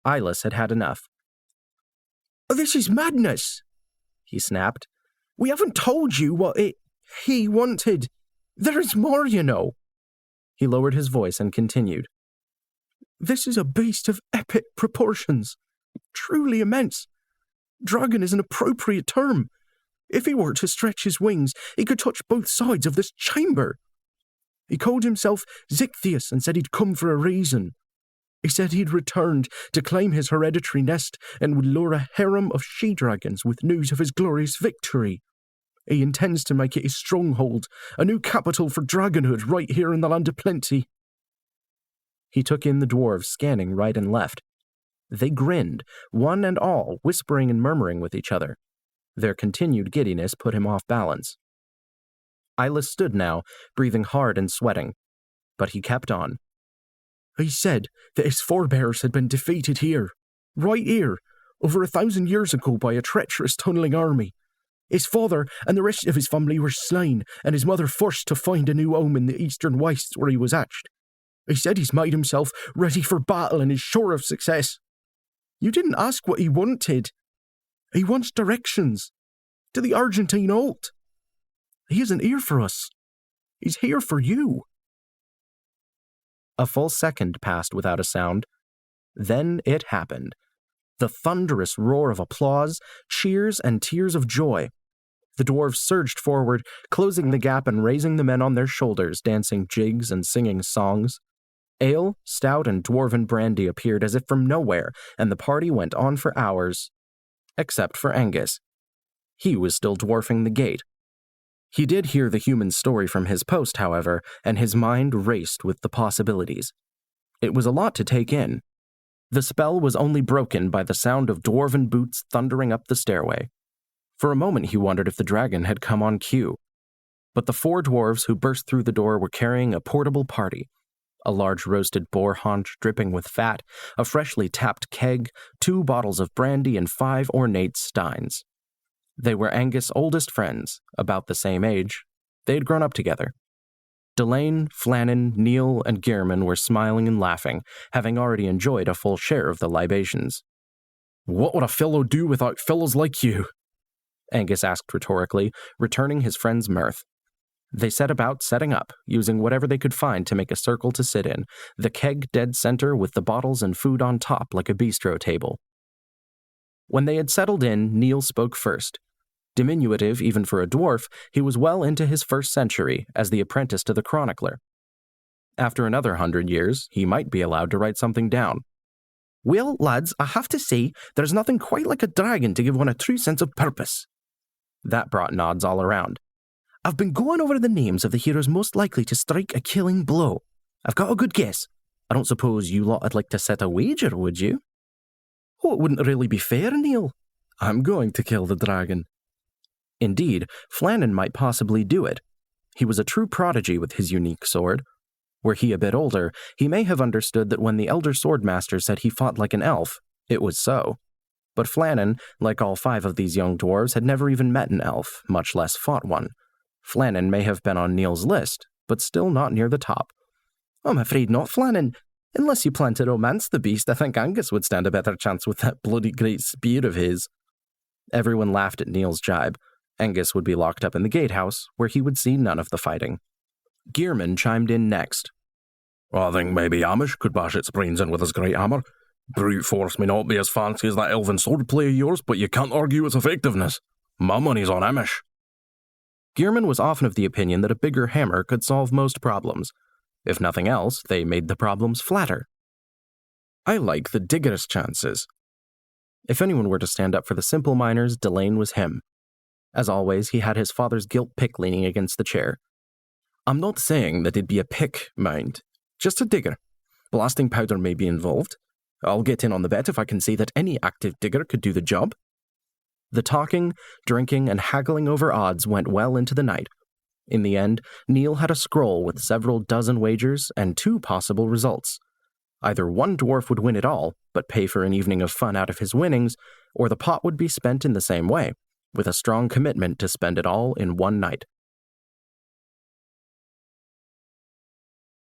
Eyeless had had enough. "This is madness," he snapped. "We haven't told you what he wanted. There is more, you know." He lowered his voice and continued. "This is a beast of epic proportions. Truly immense. Dragon is an appropriate term. If he were to stretch his wings, he could touch both sides of this chamber. He called himself Zichthius and said he'd come for a reason. He said he'd returned to claim his hereditary nest and would lure a harem of she-dragons with news of his glorious victory. He intends to make it his stronghold, a new capital for dragonhood right here in the Land of Plenty." He took in the dwarves, scanning right and left. They grinned, one and all, whispering and murmuring with each other. Their continued giddiness put him off balance. Eyeless stood now, breathing hard and sweating, but he kept on. "He said that his forebears had been defeated here, right here, over 1,000 years ago by a treacherous tunneling army. His father and the rest of his family were slain, and his mother forced to find a new home in the eastern wastes where he was hatched. He said he's made himself ready for battle and is sure of success. You didn't ask what he wanted. He wants directions to the Argentine Alt. He isn't here for us. He's here for you." A full second passed without a sound. Then it happened. The thunderous roar of applause, cheers, and tears of joy. The dwarves surged forward, closing the gap and raising the men on their shoulders, dancing jigs and singing songs. Ale, stout, and dwarven brandy appeared as if from nowhere, and the party went on for hours. Except for Angus. He was still dwarfing the gate. He did hear the human story from his post, however, and his mind raced with the possibilities. It was a lot to take in. The spell was only broken by the sound of dwarven boots thundering up the stairway. For a moment he wondered if the dragon had come on cue. But the 4 dwarves who burst through the door were carrying a portable party. A large roasted boar haunch dripping with fat, a freshly tapped keg, 2 bottles of brandy, and 5 ornate steins. They were Angus' oldest friends, about the same age. They had grown up together. Delane, Flannan, Neil, and Gearman were smiling and laughing, having already enjoyed a full share of the libations. "What would a fellow do without fellows like you?" Angus asked rhetorically, returning his friend's mirth. They set about setting up, using whatever they could find to make a circle to sit in, the keg dead center with the bottles and food on top like a bistro table. When they had settled in, Neil spoke first. Diminutive even for a dwarf, he was well into his 1st century as the apprentice to the chronicler. After another 100 years, he might be allowed to write something down. "Well, lads, I have to say, there's nothing quite like a dragon to give one a true sense of purpose." That brought nods all around. "I've been going over the names of the heroes most likely to strike a killing blow. I've got a good guess. I don't suppose you lot would like to set a wager, would you?" "Oh, it wouldn't really be fair, Neil. I'm going to kill the dragon." Indeed, Flannan might possibly do it. He was a true prodigy with his unique sword. Were he a bit older, he may have understood that when the elder swordmaster said he fought like an elf, it was so. But Flannan, like all 5 of these young dwarves, had never even met an elf, much less fought one. Flannan may have been on Neil's list, but still not near the top. "I'm afraid not, Flannan. Unless you plan to romance the beast, I think Angus would stand a better chance with that bloody great spear of his." Everyone laughed at Neil's jibe. Angus would be locked up in the gatehouse, where he would see none of the fighting. Gearman chimed in next. "I think maybe Amish could bash its brains in with his great hammer. Brute force may not be as fancy as that elven swordplay of yours, but you can't argue its effectiveness. My money's on Amish." Gearman was often of the opinion that a bigger hammer could solve most problems. If nothing else, they made the problems flatter. "I like the digger's chances." If anyone were to stand up for the simple miners, Delane was him. As always, he had his father's gilt pick leaning against the chair. "I'm not saying that it'd be a pick, mind. Just a digger. Blasting powder may be involved. I'll get in on the bet if I can say that any active digger could do the job." The talking, drinking, and haggling over odds went well into the night. In the end, Neil had a scroll with several dozen wagers and 2 possible results. Either one dwarf would win it all, but pay for an evening of fun out of his winnings, or the pot would be spent in the same way, with a strong commitment to spend it all in one night.